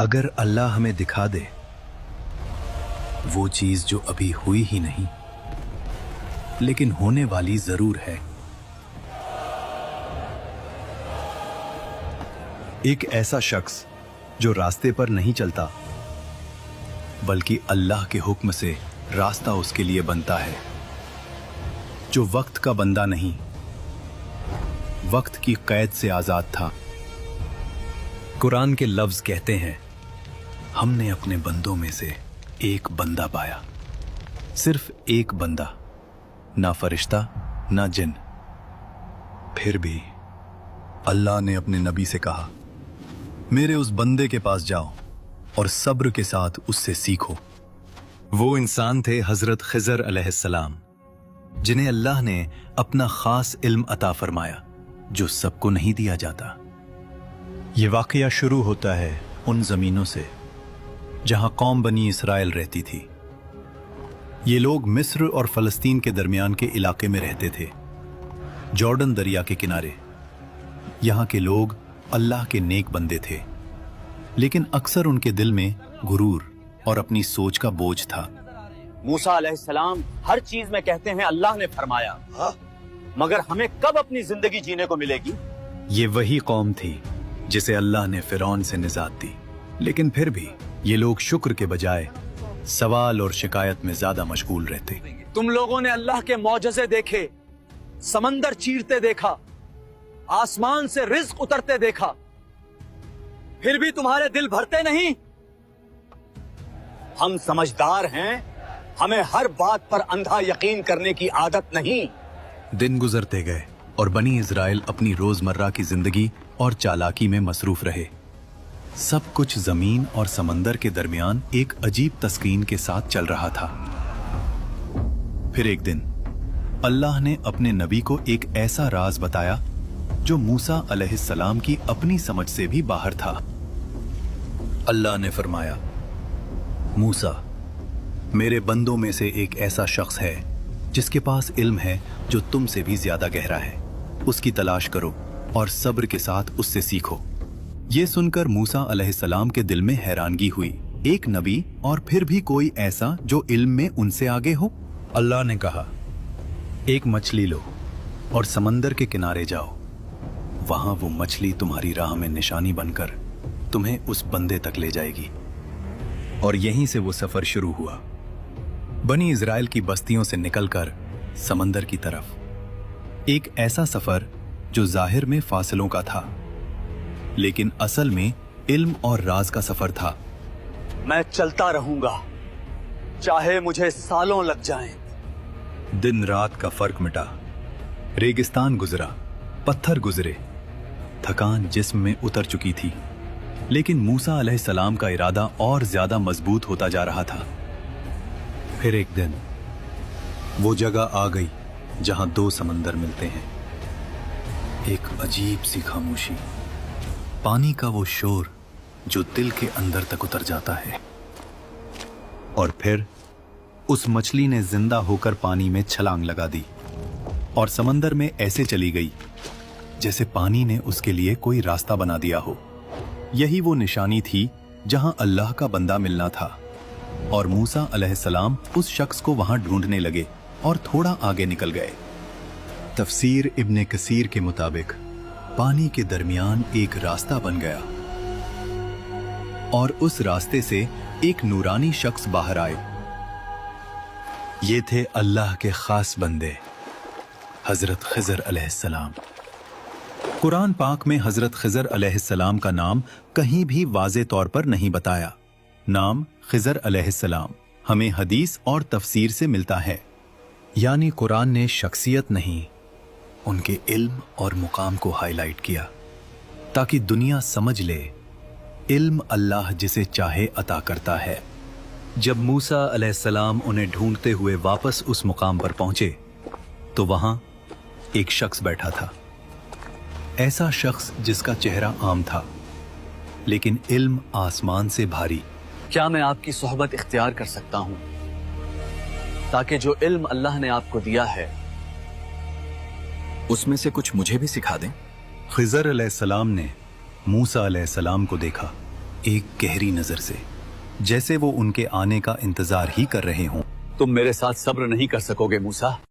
अगर अल्लाह हमें दिखा दे वो चीज जो अभी हुई ही नहीं लेकिन होने वाली जरूर है। एक ऐसा शख्स जो रास्ते पर नहीं चलता बल्कि अल्लाह के हुक्म से रास्ता उसके लिए बनता है, जो वक्त का बंदा नहीं वक्त की कैद से आजाद था। कुरान के लफ्ज कहते हैं, हमने अपने बंदों में से एक बंदा पाया, सिर्फ एक बंदा, ना फरिश्ता ना जिन। फिर भी अल्लाह ने अपने नबी से कहा, मेरे उस बंदे के पास जाओ और सब्र के साथ उससे सीखो। वो इंसान थे हजरत खिजर अलैहिस्सलाम, जिन्हें अल्लाह ने अपना खास इल्म अता फरमाया जो सबको नहीं दिया जाता। ये वाकया शुरू होता है उन जमीनों से जहां कौम बनी इसराइल रहती थी। ये लोग मिस्र और फलस्तीन के दरमियान के इलाके में रहते थे, जॉर्डन दरिया के किनारे। यहां के लोग अल्लाह के नेक बंदे थे, लेकिन अक्सर उनके दिल में गुरूर और अपनी सोच का बोझ था। मूसा अलैहिस्सलाम हर चीज में कहते हैं अल्लाह ने फरमाया, मगर हमें कब अपनी जिंदगी जीने को मिलेगी? ये वही कौम थी जिसे अल्लाह ने फिरौन से निजात दी, लेकिन फिर भी ये लोग शुक्र के बजाय सवाल और शिकायत में ज्यादा मशगूल रहते। तुम लोगों ने अल्लाह के मौजज़े देखे, समंदर चीरते देखा, आसमान से रिज्क उतरते देखा, फिर भी तुम्हारे दिल भरते नहीं। हम समझदार हैं, हमें हर बात पर अंधा यकीन करने की आदत नहीं। दिन गुजरते गए और बनी इजराइल अपनी रोजमर्रा की जिंदगी और चालाकी में मसरूफ रहे। सब कुछ जमीन और समंदर के दरमियान एक अजीब तस्कीन के साथ चल रहा था। फिर एक दिन अल्लाह ने अपने नबी को एक ऐसा राज बताया जो मूसा अलैहिस्सलाम की अपनी समझ से भी बाहर था। अल्लाह ने फरमाया, मूसा, मेरे बंदों में से एक ऐसा शख्स है जिसके पास इल्म है जो तुमसे भी ज्यादा गहरा है। उसकी तलाश करो और सब्र के साथ उससे सीखो। ये सुनकर मूसा अलैहिस्सलाम के दिल में हैरानगी हुई, एक नबी और फिर भी कोई ऐसा जो इल्म में उनसे आगे हो। अल्लाह ने कहा, एक मछली लो और समंदर के किनारे जाओ। वहां वो मछली तुम्हारी राह में निशानी बनकर तुम्हें उस बंदे तक ले जाएगी। और यहीं से वो सफर शुरू हुआ, बनी इजराइल की बस्तियों से निकलकर समंदर की तरफ। एक ऐसा सफर जो जाहिर में फासलों का था, लेकिन असल में इल्म और राज का सफर था। मैं चलता रहूंगा, चाहे मुझे सालों लग जाएं। दिन रात का फर्क मिटा, रेगिस्तान गुजरा, पत्थर गुजरे, थकान जिस्म में उतर चुकी थी, लेकिन मूसा अलैहिस्सलाम का इरादा और ज्यादा मजबूत होता जा रहा था। फिर एक दिन वो जगह आ गई जहां दो समंदर मिलते हैं। एक अजीब सी खामोशी, पानी का वो शोर जो दिल के अंदर तक उतर जाता है। और फिर उस मछली ने जिंदा होकर पानी में छलांग लगा दी और समंदर में ऐसे चली गई जैसे पानी ने उसके लिए कोई रास्ता बना दिया हो। यही वो निशानी थी जहां अल्लाह का बंदा मिलना था। और मूसा अलैहिस्सलाम उस शख्स को वहां ढूंढने लगे और थोड़ा आगे निकल गए। तफसीर इब्ने कसीर के मुताबिक पानी के दरमियान एक रास्ता बन गया और उस रास्ते से एक नूरानी शख्स बाहर आए। ये थे अल्लाह के खास बंदे हजरत खिजर अलैहिस्सलाम। कुरान पाक में हजरत खिजर अलैहिस्सलाम का नाम कहीं भी वाज़े तौर पर नहीं बताया। नाम खिजर अलैहिस्सलाम हमें हदीस और तफसीर से मिलता है, यानी कुरान ने शख्सियत नहीं, उनके इल्म और मुकाम को हाईलाइट किया ताकि दुनिया समझ ले इल्म अल्लाह जिसे चाहे अता करता है। जब मूसा अलैहिस्सलाम उन्हें ढूंढते हुए वापस उस मुकाम पर पहुंचे तो वहां एक शख्स बैठा था। ऐसा शख्स जिसका चेहरा आम था, लेकिन इल्म आसमान से भारी। क्या मैं आपकी सोहबत इख्तियार कर सकता हूं ताकि जो इल्म अल्लाह ने आपको दिया है उसमें से कुछ मुझे भी सिखा दें? खिजर अलैहिस्सलाम ने मूसा अलैहिस्सलाम को देखा एक गहरी नजर से, जैसे वो उनके आने का इंतजार ही कर रहे हों। तुम मेरे साथ सब्र नहीं कर सकोगे मूसा।